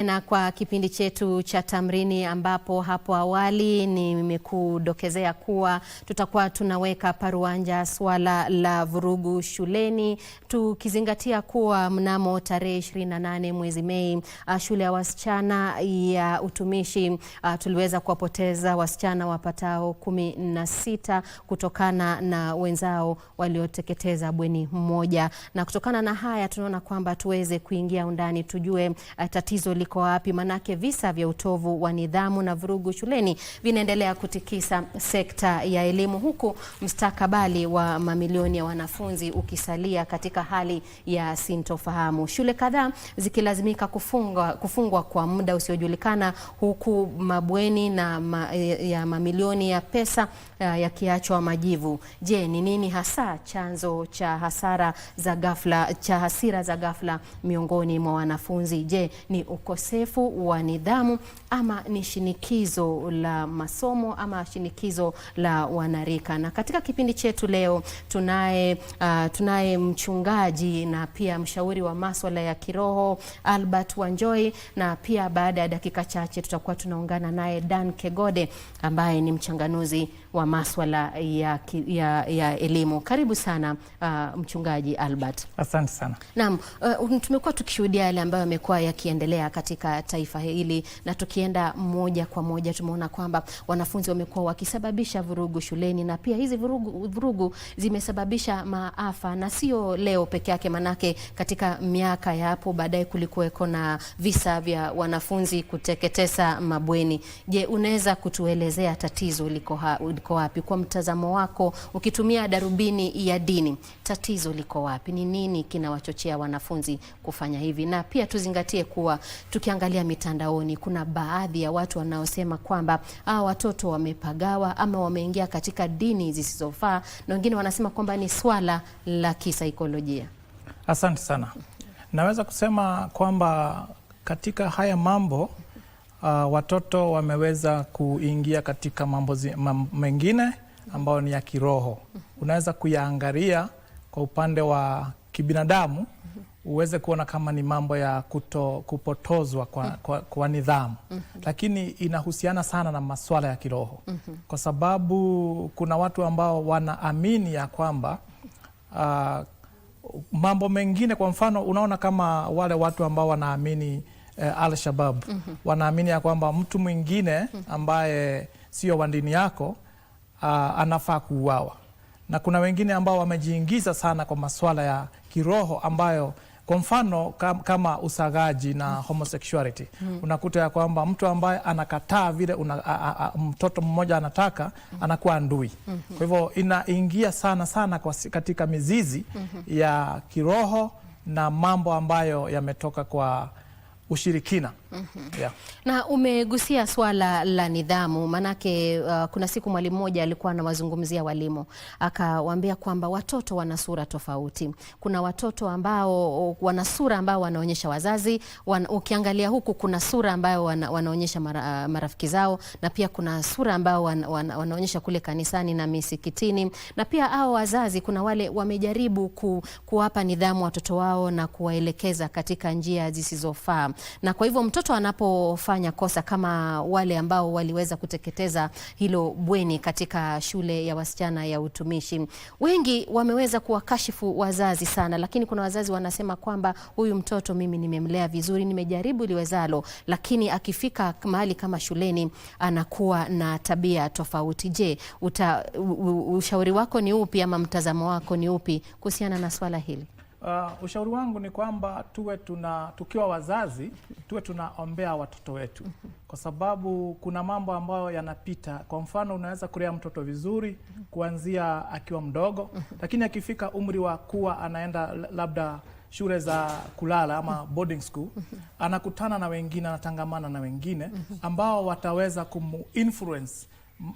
tena kwa kipindi chetu cha Tamrini, ambapo hapo awali nimekudokezea kuwa tutakuwa tunaweka paruanja swala la vurugu shuleni, tukizingatia kuwa mnamo tarehe 28 mwezi Mei shule ya wasichana ya utumishi tuliweza kuwapoteza wasichana wapatao 16 kutokana na wenzao walioteketeza bweni mmoja. Na kutokana na haya tunaona kwamba tuweze kuingia undani tujue tatizo liko wapi, manake visa vya utovu wa nidhamu na vurugu shuleni vinaendelea kutikisa sekta ya elimu, huku mustakabali wa mamilioni ya wanafunzi ukisalia katika hali ya sintofahamu. Shule kadhaa zikilazimika kufungwa kwa muda usiojulikana, huku mabweni na ya mamilioni ya pesa yakiachwa majivu. Je, ni nini hasa chanzo cha hasira za ghafla miongoni mwa wanafunzi? Je, ni ukosefu wa nidhamu ama ni shinikizo la masomo ama shinikizo la wanarika? Na katika kipindi chetu leo tunaye mchungaji na pia mshauri wa masuala ya kiroho Albert Wanjoi, na pia baada ya dakika chache tutakuwa tunaungana naye Dan Kegode ambaye ni mchanganuzi wa masuala ya elimu. Karibu sana mchungaji Albert. Asante sana. Naam, tumekuwa tukishuhudia yale ambayo yamekuwa yakiendelea katika taifa hili, na tukienda moja kwa moja tumeona kwamba wanafunzi wamekuwa wakisababisha vurugu shuleni, na pia hizi vurugu zimesababisha maafa, na sio leo peke yake, manake katika miaka ya hapo baadaye kulikuweko na visa vya wanafunzi kuteketeza mabweni. Je, unaweza kutuelezea tatizo liko wapi kwa mtazamo wako, ukitumia darubini ya dini? Tatizo liko wapi? Ni nini kinawachochea wanafunzi kufanya hivi? Na pia tuzingatie kuwa tukiangalia mitandaoni kuna baadhi ya watu wanaosema kwamba watoto wamepagawa ama wameingia katika dini zisizofaa, na wengine wanasema kwamba ni swala la kisaikolojia. Asante sana. Naweza kusema kwamba katika haya mambo watoto wameweza kuingia katika mambo mengine ambayo ni ya kiroho. Unaweza kuyaangalia kwa upande wa kibinadamu, uweze kuona kama ni mambo ya kupotozwa kwa nidhamu, lakini inahusiana sana na masuala ya kiroho, kwa sababu kuna watu ambao wanaamini ya kwamba mambo mengine, kwa mfano unaona kama wale watu ambao wanaamini Al-Shabaab wanaamini ya kwamba mtu mwingine ambaye sio wa dini yako anafaa kuuawa, na kuna wengine ambao wamejiingiza sana kwa masuala ya kiroho ambayo, kwa mfano kama usagaji na homosexuality, unakuta ya kwamba mtu ambaye anakataa vile mtoto mmoja anataka anakuwa ndui. Kwa hivyo inaingia sana katika mizizi ya kiroho na mambo ambayo yametoka kwa ushirikina. Yeah. Na umegusia swala la nidhamu, manake kuna siku mwalimu mmoja alikuwa anawazungumzia walimu, akawaambia kwamba watoto wana sura tofauti. Kuna watoto ambao wana sura ambao wanaonyesha wazazi, ukiangalia huku kuna sura ambao wanaonyesha marafiki zao, na pia kuna sura ambao wanaonyesha kule kanisani na misikitini, na pia hao wazazi kuna wale wamejaribu kuwapa nidhamu watoto wao na kuwaelekeza katika njia zisizofaa. Na kwa hivyo mtoto anapofanya kosa kama wale ambao waliweza kuteketeza hilo bweni katika shule ya wasichana ya utumishi, wengi wameweza kuwakashifu wazazi sana, lakini kuna wazazi wanasema kwamba huyu mtoto mimi nimemlea vizuri, nimejaribu liwezalo, lakini akifika mahali kama shuleni anakuwa na tabia tofauti. Je, ushauri wako ni upi ama mtazamo wako ni upi kuhusiana na swala hili? Ushauri wangu ni kwamba tukiwa wazazi tuwe tunaombea watoto wetu, kwa sababu kuna mambo ambayo yanapita. Kwa mfano, unaweza kulea mtoto vizuri kuanzia akiwa mdogo, lakini akifika umri wa kuwa anaenda labda shule za kulala ama boarding school, anakutana na wengine, anatangamana na wengine ambao wataweza kumu-influence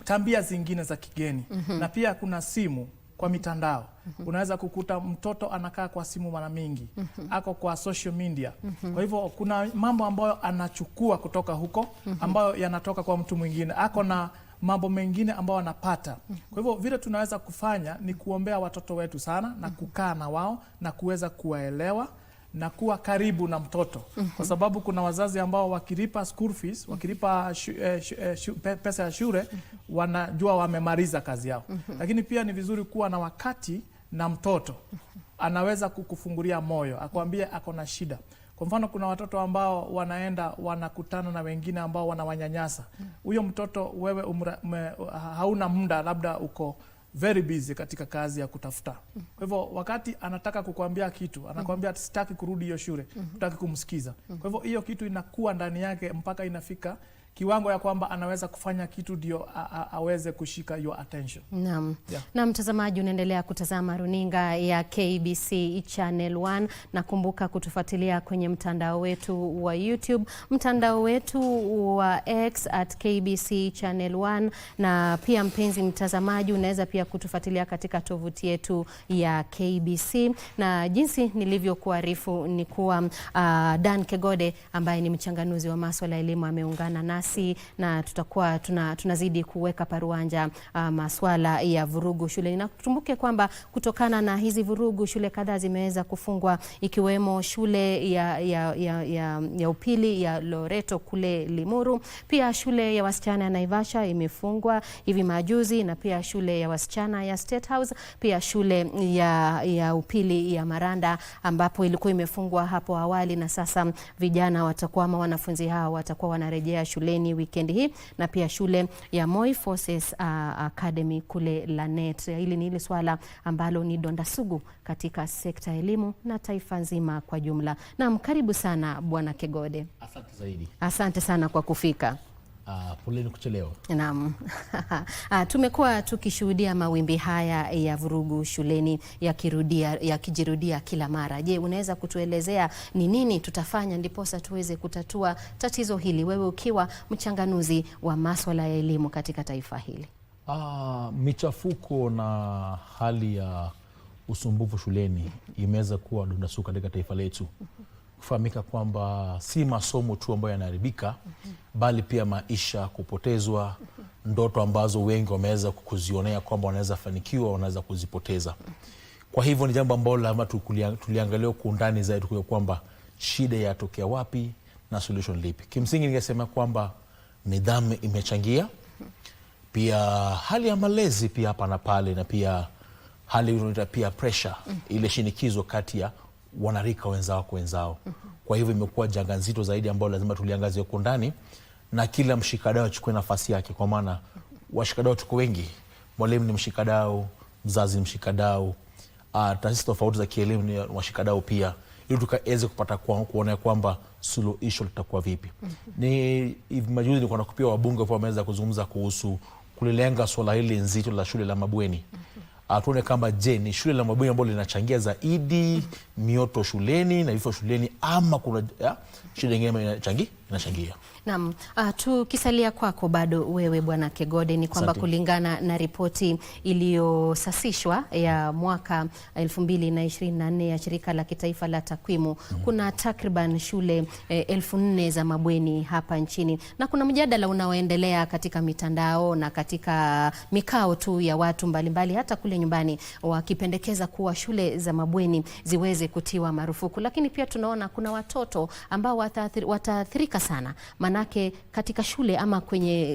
tabia zingine za kigeni. Na pia kuna simu kwa mitandao. Unaweza kukuta mtoto anakaa kwa simu mara mingi, ako kwa social media. Kwa hivyo kuna mambo ambayo anachukua kutoka huko ambayo yanatoka kwa mtu mwingine, ako na mambo mengine ambayo anapata. Kwa hivyo vile tunaweza kufanya ni kuombea watoto wetu sana na kukaa na wao na kuweza kuwaelewa na kuwa karibu na mtoto, kwa sababu kuna wazazi ambao wakilipa school fees, wakilipa pesa ya shule, wanajua wamemaliza kazi yao. Lakini pia ni vizuri kuwa na wakati na mtoto, anaweza kukufungulia moyo, akwambie ako na shida. Kwa mfano, kuna watoto ambao wanaenda wanakutana na wengine ambao wanawanyanyasa. Huyo mtoto wewe hauna muda, labda uko very busy katika kazi ya kutafuta. Kwa hivyo wakati anataka kukuambia kitu, anakuambia sitaki kurudi hiyo shule, hutaki kumsikiza. Kwa hivyo hiyo kitu inakuwa ndani yake mpaka inafika kiwango ya kwamba anaweza kufanya kitu ndio aweze kushika your attention. Naam. Yeah. Na mtazamaji, unaendelea kutazama runinga ya KBC Channel 1, na kumbuka kutufuatilia kwenye mtandao wetu wa YouTube, mtandao wetu wa X @KBC Channel 1, na pia mpenzi mtazamaji, unaweza pia kutufuatilia katika tovuti yetu ya KBC. Na jinsi nilivyokuarifu ni kuwa Dan Kegode ambaye ni mchanganuzi wa masuala ya elimu ameungana nasi, na tutakuwa tunazidi kuweka paruanja masuala ya vurugu shuleni. Na tukumbuke kwamba kutokana na hizi vurugu shule kadhaa zimeweza kufungwa, ikiwemo shule ya upili ya Loreto kule Limuru, pia shule ya wasichana ya Naivasha imefungwa hivi majuzi, na pia shule ya wasichana ya State House, pia shule ya upili ya Maranda ambapo ilikuwa imefungwa hapo awali, na sasa vijana watakuwa ama wanafunzi hao watakuwa wanarejea shuleni weekend hii, na pia shule ya Moi Forces Academy kule Lanet. Hili ni ile swala ambalo ni donda sugu katika sekta ya elimu na taifa nzima kwa jumla. Naam, karibu sana Bwana Kegode. Asante zaidi. Asante sana kwa kufika. Poleni kuchelewa. Naam. Tumekuwa tukishuhudia mawimbi haya ya vurugu shuleni yakijirudia kila mara. Je, unaweza kutuelezea ni nini tutafanya ndiposa tuweze kutatua tatizo hili, wewe ukiwa mchanganuzi wa masuala ya elimu katika taifa hili? Michafuko na hali ya usumbufu shuleni imeweza kuwa donda sugu katika taifa letu. Kufahamika kwamba si masomo tu ambayo yanaharibika, bali pia maisha kupotezwa, ndoto ambazo wengi wameweza kuzionea kwamba wanaweza fanikiwa, wanaweza kuzipoteza. Kwa hivyo ni jambo ambalo lazima tuliangalia kwa undani zaidi, kwa kwamba shida yatokea wapi na solution lipi. Kimsingi ningesema kwamba nidhamu imechangia, pia hali ya malezi pia hapa na pale, na pia hali inayoitwa pia pressure, ile shinikizo kati ya wanarika wenzao. Kwa hivyo imekuwa janga nzito zaidi ambalo lazima tuliangazie kwa ndani, na kila mshikadau achukue nafasi yake, kwa maana washikadau tuko wengi. Mwalimu ni mshikadau, mzazi ni mshikadau, taasisi tofauti za kielimu ni washikadau pia, ili tukaweze kupata kuona kwamba suluhisho litakuwa vipi. Ni hivi majuzi nilikuwa nakupia wabunge kwa wameweza kuzungumza kuhusu kulilenga swala hili nzito la shule la mabweni. Tuone kama je, ni shule la mabweni ambalo linachangia zaidi mioto shuleni na vifo shuleni, ama kuna shida nyingine inachangia. Naam, tukisalia kwako bado wewe Bwana Kegode, ni kwamba kulingana na ripoti iliyosasishwa ya mwaka 2024 ya shirika la kitaifa la takwimu, kuna takriban shule 4,000 za mabweni hapa nchini, na kuna mjadala unaoendelea katika mitandao na katika mikao tu ya watu mbalimbali hata kule nyumbani, wakipendekeza kuwa shule za mabweni ziweze kutiwa marufuku. Lakini pia tunaona kuna watoto ambao wataathirika sana, manake katika shule ama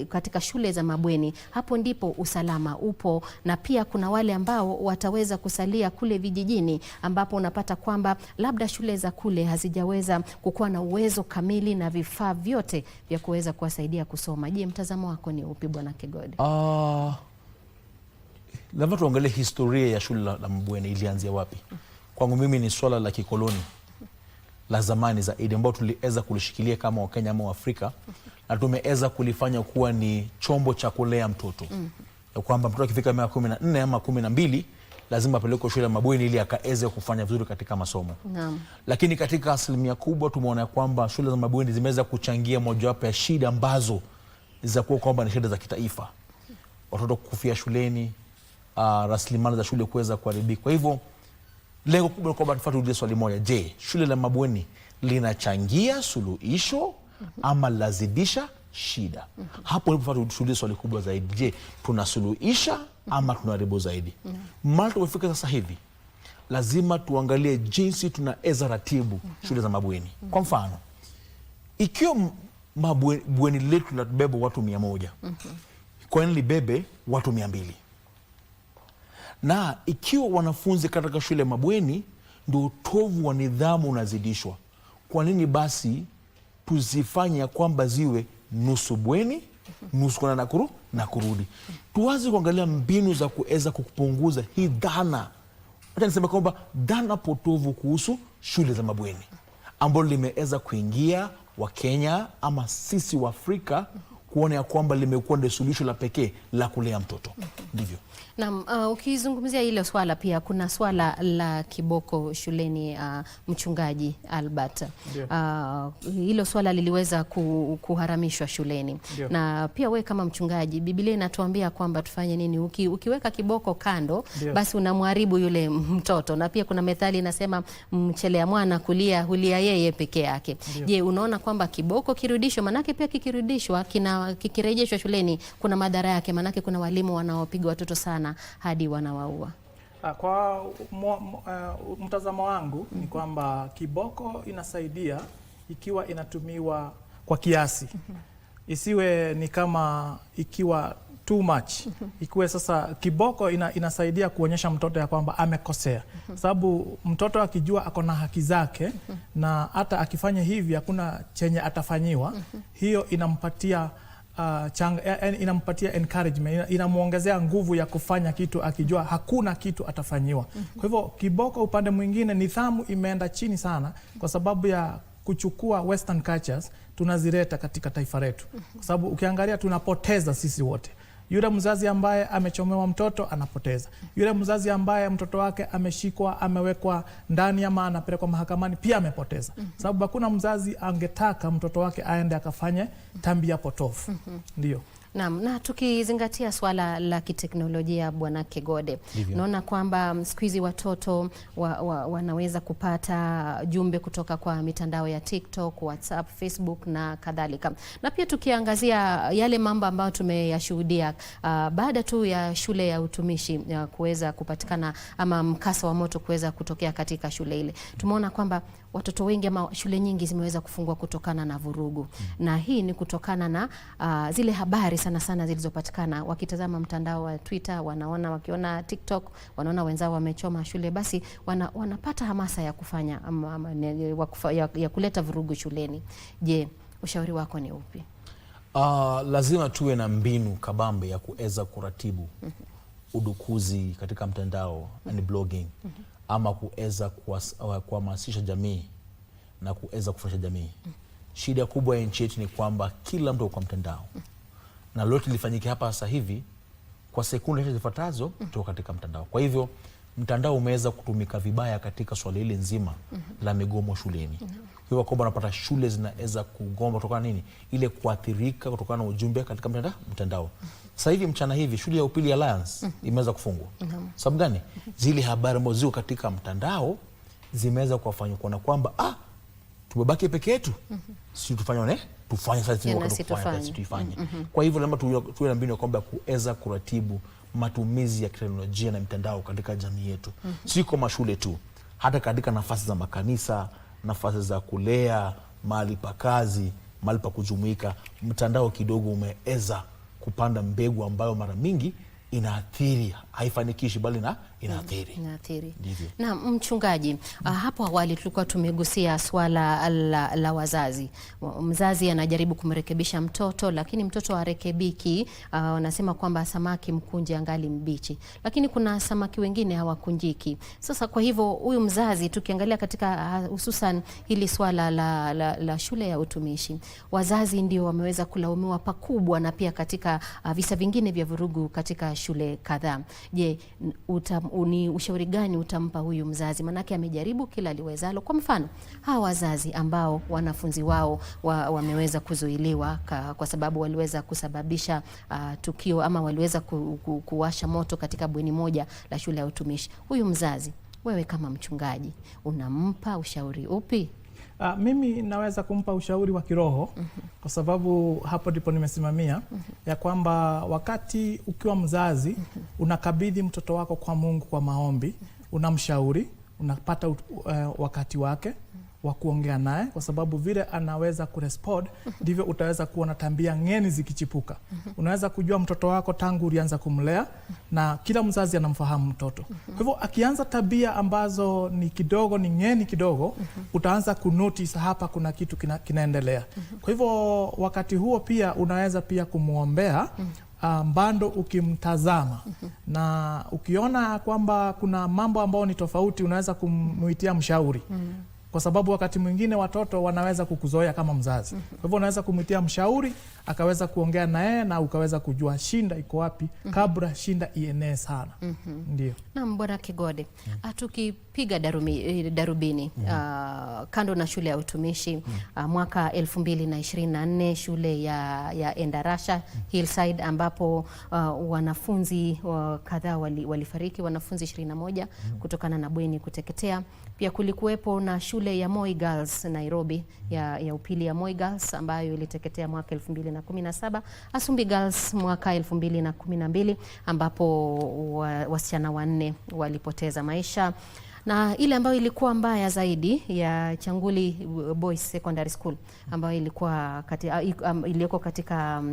katika shule za mabweni, hapo ndipo usalama upo, na pia kuna wale ambao wataweza kusalia kule vijijini, ambapo unapata kwamba labda shule za kule hazijaweza kukuwa na uwezo kamili na vifaa vyote vya kuweza kuwasaidia kusoma. Je, mtazamo wako ni upi Bwana Kegode? Lazima tuangalie historia ya shule la mabweni ilianzia wapi. Kwangu mimi ni swala la kikoloni la zamani zaidi, ambao tuliweza kulishikilia kama Wakenya ama Waafrika, na tumeweza kulifanya kuwa ni chombo cha kulea mtoto. Ya kwamba mtoto akifika miaka 14 ama 12 lazima apelekwe shule ya mabweni ili akaweze kufanya vizuri katika masomo. Lakini katika asilimia kubwa tumeona kwamba shule za mabweni zimeweza kuchangia mojawapo ya shida ambazo za kuwa kwamba ni shida za kitaifa. Watoto kufia shuleni, rasilimali za shule kuweza kuharibika. Kwa hivyo lengo kubwa ni kwamba tufuatilie swali moja: je, shule la mabweni linachangia suluhisho ama lazidisha shida? Hapo ndipo tufuatilie swali kubwa zaidi: je, tunasuluhisha ama tunaharibu zaidi? Mara tumefika sasa hivi, lazima tuangalie jinsi tunaweza ratibu shule za mabweni. Kwa mfano, ikiwa bweni letu linabeba watu 100, kwa nini libebe watu 200? Na ikiwa wanafunzi katika shule mabweni ndio utovu wa nidhamu unazidishwa, kwa nini basi tuzifanye ya kwamba ziwe nusu bweni, nusu kwenda na kurudi? Tuanze kuangalia mbinu za kuweza kupunguza hii dhana. Acha niseme kwamba dhana potovu kuhusu shule za mabweni ambalo limeweza kuingia Wakenya ama sisi wa Afrika kuona ya kwamba limekuwa ndio suluhisho la pekee la kulea mtoto. Ndivyo. Naam, ukizungumzia hilo swala pia kuna swala la kiboko shuleni, mchungaji Albert. Hilo swala liliweza kuharamishwa shuleni. Dio. Na pia we kama mchungaji, Biblia inatuambia kwamba tufanye nini? Ukiweka kiboko kando, Dio, basi unamharibu yule mtoto. Na pia kuna methali inasema mchelea mwana kulia hulia yeye peke yake. Je, unaona kwamba kiboko kirudishwe? Manake pia kikirudishwa, kikirejeshwa shuleni kuna madhara yake, manake kuna walimu wanaopiga watoto sana hadi wanawaua. Kwa mtazamo wangu ni kwamba kiboko inasaidia ikiwa inatumiwa kwa kiasi. Isiwe ni kama ikiwa too much. Ikiwe sasa kiboko inasaidia kuonyesha mtoto ya kwamba amekosea. Sababu mtoto akijua ako na haki zake na hata akifanya hivi hakuna chenye atafanyiwa, hiyo inampatia inampatia encouragement, inamuongezea nguvu ya kufanya kitu akijua hakuna kitu atafanyiwa. Kwa hivyo kiboko upande mwingine, nidhamu imeenda chini sana kwa sababu ya kuchukua western cultures tunazileta katika taifa letu. Kwa sababu ukiangalia tunapoteza sisi wote. Yule mzazi ambaye amechomewa mtoto anapoteza. Yule mzazi ambaye mtoto wake ameshikwa, amewekwa ndani ama anapelekwa mahakamani pia amepoteza. Sababu hakuna mzazi angetaka mtoto wake aende akafanye tabia potofu. Ndio. Naam, na tukizingatia swala la kiteknolojia, Bwana Kegode, naona kwamba siku hizi watoto wanaweza kupata jumbe kutoka kwa mitandao ya TikTok, WhatsApp, Facebook na kadhalika. Na pia tukiangazia yale mambo ambayo tumeyashuhudia baada tu ya shule ya utumishi kuweza kupatikana ama mkasa wa moto kuweza kutokea katika shule ile, tumeona kwamba watoto wengi ama shule nyingi zimeweza kufungwa kutokana na vurugu. Na hii ni kutokana na zile habari sana zilizopatikana, wakitazama mtandao wa Twitter, wakiona TikTok, wanaona wenzao wamechoma shule, basi wanapata hamasa ya kufanya ya kuleta vurugu shuleni. Je, ushauri wako ni upi? Lazima tuwe na mbinu kabambe ya kuweza kuratibu udukuzi katika mtandao and blogging, ama kuweza kuhamasisha jamii na kuweza kufundisha jamii. Shida kubwa ya nchi yetu ni kwamba kila mtu kwa mtandao, na lote lifanyike hapa sasa hivi kwa sekunde zifuatazo kutoka katika mtandao. Kwa hivyo mtandao umeweza kutumika vibaya katika swala hili nzima la migomo shuleni. Hivyo kwamba unapata shule zinaweza kugoma kutokana nini? Ile kuathirika kutokana na ujumbe katika mtandao. Sasa hivi mchana hivi shule ya upili Alliance imeweza kufungwa. Sababu gani? Zile habari ambazo ziko katika mtandao zimeweza kuwafanya kuona kwamba tumebaki peke yetu. Si tufanye tufanye. Kwa hivyo lazima tuwe na mbinu kwamba kuweza kuratibu matumizi ya teknolojia na mitandao katika jamii yetu. Si kwa mashule tu, hata katika nafasi za makanisa, nafasi za kulea, mahali pa kazi, mahali pa kujumuika, mtandao kidogo umeweza kupanda mbegu ambayo mara mingi inaathiri, haifanikishi bali inaathiri. Ndivyo. Na mchungaji, hapo awali tulikuwa tumegusia swala la wazazi. Mzazi anajaribu kumrekebisha mtoto, lakini mtoto harekebiki. Wanasema kwamba samaki mkunje angali mbichi, lakini kuna samaki wengine hawakunjiki. Sasa kwa hivyo huyu mzazi, tukiangalia katika hususan hili swala la shule ya utumishi, wazazi ndio wameweza kulaumiwa pakubwa, na pia katika visa vingine vya vurugu katika shule kadhaa. Je, ni ushauri gani utampa huyu mzazi? Manake amejaribu kila aliwezalo. Kwa mfano, hawa wazazi ambao wanafunzi wao wameweza kuzuiliwa kwa sababu waliweza kusababisha tukio ama waliweza kuwasha moto katika bweni moja la shule ya utumishi. Huyu mzazi, wewe kama mchungaji, unampa ushauri upi? Mimi naweza kumpa ushauri wa kiroho kwa sababu hapo ndipo nimesimamia ya kwamba wakati ukiwa mzazi unakabidhi mtoto wako kwa Mungu kwa maombi, unamshauri, unapata wakati wake wa kuongea naye, kwa sababu vile anaweza kurespond ndivyo utaweza kuona tabia ngeni zikichipuka. Unaweza kujua mtoto wako tangu ulianza kumlea, na kila mzazi anamfahamu mtoto. Kwa hivyo akianza tabia ambazo ni kidogo, ni ngeni kidogo, utaanza kunotice hapa kuna kitu kinaendelea. Kwa hivyo wakati huo pia unaweza pia kumuombea bado ukimtazama, na ukiona kwamba kuna mambo ambayo ni tofauti, unaweza kumuitia mshauri. Kwa sababu wakati mwingine watoto wanaweza kukuzoea kama mzazi. Kwa hivyo unaweza kumuitia mshauri, akaweza kuongea na yeye na ukaweza kujua shinda iko wapi kabla shinda ienee sana. Ndio. Na Bwana Kigode, tukipiga darubini kando na shule ya utumishi, mwaka 2024 shule ya Endarasha Hillside, ambapo wanafunzi kadhaa walifariki, wanafunzi 21 kutokana na bweni kuteketea. Pia kulikuwepo na shule ya Moi Girls Nairobi, ya upili ya Moi Girls ambayo iliteketea mwaka 2017, Asumbi Girls mwaka 2012 ambapo wasichana 4 walipoteza maisha, na ile ambayo ilikuwa mbaya zaidi ya Changuli Boys Secondary School ambayo ilikuwa katika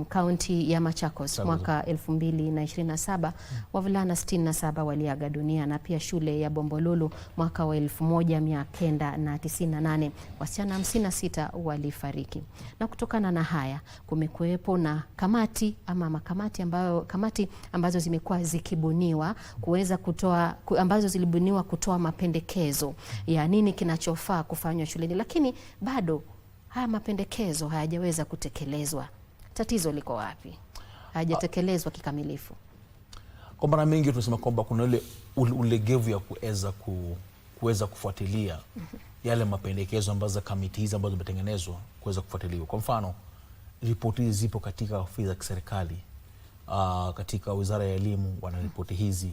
kaunti ya Machakos mwaka 2027, wavulana 67 waliaga dunia, na pia shule ya Bombolulu mwaka wa 1998 wasichana 56 walifariki. Na kutokana na haya kumekuwepo na kamati ambazo zimekuwa zikibuniwa ambazo zilibuniwa kutoa mapendekezo ya nini kinachofaa kufanywa shuleni, lakini bado haya mapendekezo hayajaweza kutekelezwa. Tatizo liko wapi? Hajatekelezwa kikamilifu. Kwa mara mingi tunasema kwamba kuna ile ulegevu ya kuweza kufuatilia yale mapendekezo ambazo kamiti hizi ambazo zimetengenezwa kuweza kufuatiliwa. Kwa mfano, ripoti hizi zipo katika ofisi za kiserikali, katika Wizara ya Elimu wana ripoti hizi,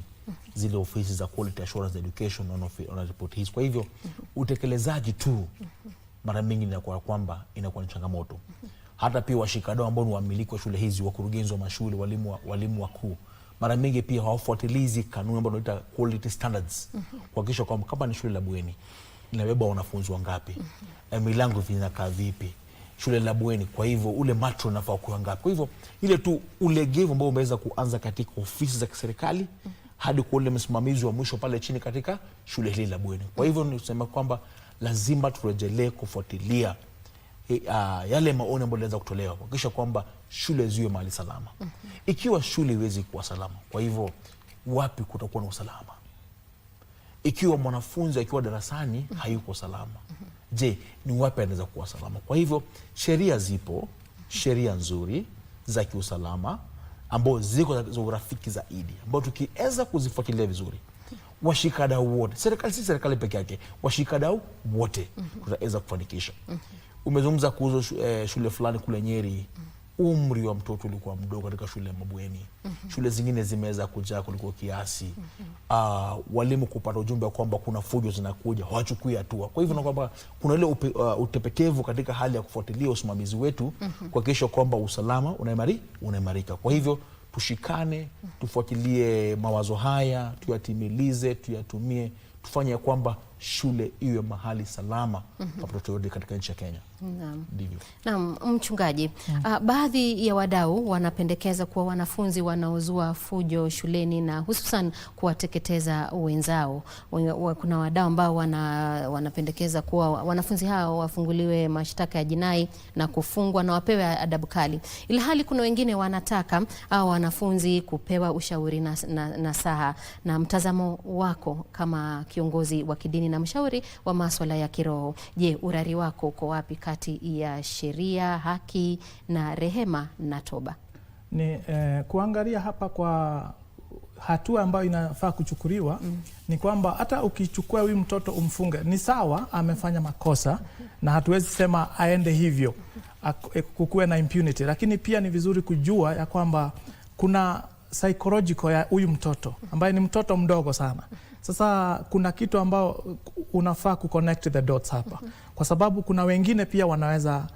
zile ofisi za Quality Assurance Education wana ripoti hizi. Kwa hivyo utekelezaji tu mara mingi inakuwa ni changamoto. Hata pia washikadau ambao ni wamiliki wa shule hizi, wakurugenzi wa mashule, walimu wakuu, mara mingi pia hawafuatilizi kanuni ambazo tunaita quality standards, kuhakikisha kwamba kama ni shule la bweni inabeba wanafunzi wangapi, milango inakaa vipi, shule la bweni, kwa hivyo ule matron unafaa kuwa ngapi. Kwa hivyo ile tu ulegevu ambao umeweza kuanza katika ofisi za kiserikali hadi kwa ule msimamizi wa mwisho pale chini katika shule hili la bweni. Kwa hivyo ni kusema kwamba lazima turejelee kufuatilia yale maoni ambayo yanaweza kutolewa, kuhakikisha kwamba shule ziwe mahali salama. Ikiwa shule iwezi kuwa salama, kwa hivyo wapi kutakuwa na usalama? Ikiwa mwanafunzi akiwa darasani hayuko salama, je, ni wapi anaweza kuwa salama? Kwa hivyo sheria zipo, sheria nzuri za kiusalama ambao ziko za urafiki zaidi, ambao tukiweza kuzifuatilia vizuri, washikadau wote, serikali si serikali peke yake, washikadau wote tutaweza kufanikisha. Umezungumza kuhusu shule fulani kule Nyeri, umri wa mtoto ulikuwa mdogo katika shule ya mabweni. Shule zingine zimeweza kujaa kuliko kiasi. Walimu kupata ujumbe wa kwamba kuna fujo zinakuja, hawachukui hatua. Kwa hivyo na kwamba kuna ile utepetevu katika hali ya kufuatilia usimamizi wetu, kuhakikisha kwamba usalama unaimarika. Kwa hivyo tushikane, tufuatilie mawazo haya, tuyatimilize, tuyatumie, tufanye kwamba shule iwe mahali salama kwa watoto wote katika nchi ya Kenya. Ndivyo. Naam, mchungaji, baadhi ya wadau wanapendekeza kuwa wanafunzi wanaozua fujo shuleni na hususan kuwateketeza wenzao, kuna wadau ambao wanapendekeza kuwa wanafunzi hao wafunguliwe mashtaka ya jinai na kufungwa na wapewe adabu kali, ila hali kuna wengine wanataka wanafunzi kupewa ushauri na saha. Na mtazamo wako kama kiongozi wa kidini na mshauri wa masuala ya kiroho, je, urari wako uko wapi kati ya sheria, haki na rehema na toba? Ni kuangalia hapa kwa hatua ambayo inafaa kuchukuliwa, ni kwamba hata ukichukua huyu mtoto umfunge, ni sawa, amefanya makosa na hatuwezi sema aende hivyo kukuwe na impunity, lakini pia ni vizuri kujua ya kwamba kuna psychological ya huyu mtoto ambaye ni mtoto mdogo sana. Sasa kuna kitu ambao unafaa kuconnect the dots hapa, kwa sababu kuna wengine pia wanaweza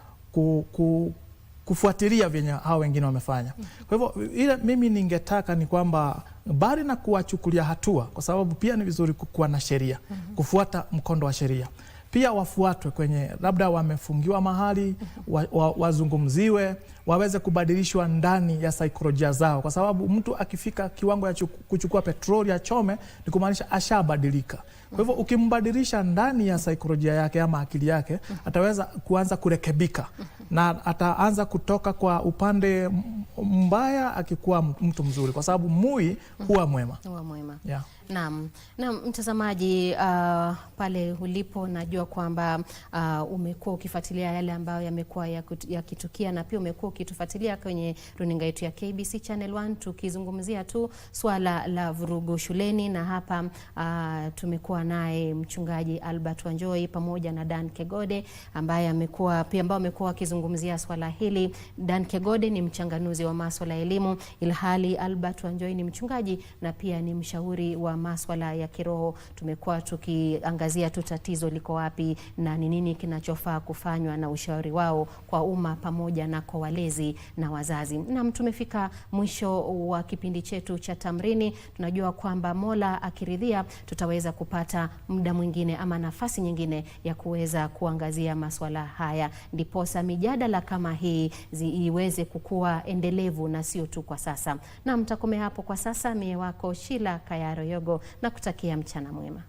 kufuatilia vyenye hao wengine wamefanya. Kwa hivyo ile mimi ningetaka ni kwamba bali na kuwachukulia hatua, kwa sababu pia ni vizuri kuwa na sheria, kufuata mkondo wa sheria, pia wafuatwe kwenye labda wamefungiwa mahali, wazungumziwe, waweze kubadilishwa ndani ya saikolojia zao, kwa sababu mtu akifika kiwango ya kuchukua petroli achome ni kumaanisha ashabadilika. Kwa hivyo ukimbadilisha ndani ya saikolojia yake ama akili yake, ataweza kuanza kurekebika na ataanza kutoka kwa upande mbaya akikuwa mtu mzuri, kwa sababu mui huwa mwema. Huwa mwema. Yeah. Naam, mtazamaji, pale ulipo najua kwamba umekuwa ukifuatilia yale ambayo yamekuwa yakitukia na pia umekuwa ukitufuatilia kwenye runinga yetu ya KBC Channel 1 tukizungumzia tu swala la vurugu shuleni, na hapa tumekuwa naye mchungaji Albert Wanjohi pamoja na Dan Kegode ambao amekuwa wakizungumzia swala hili. Dan Kegode ni mchanganuzi wa masuala ya elimu, ilhali Albert Wanjohi ni mchungaji na pia ni mshauri wa masuala ya kiroho. Tumekuwa tukiangazia tu tatizo liko wapi na ni nini kinachofaa kufanywa na ushauri wao kwa umma pamoja na kwa walezi na wazazi. Na tumefika mwisho wa kipindi chetu cha Tamrini. Tunajua kwamba Mola akiridhia tutaweza kupata muda mwingine ama nafasi nyingine ya kuweza kuangazia masuala haya, ndiposa mijadala kama hii iweze kukua endelevu na sio tu kwa sasa. Na mtakomea hapo kwa sasa. Mie wako Sheila Kayaro Yogo na kutakia mchana mwema.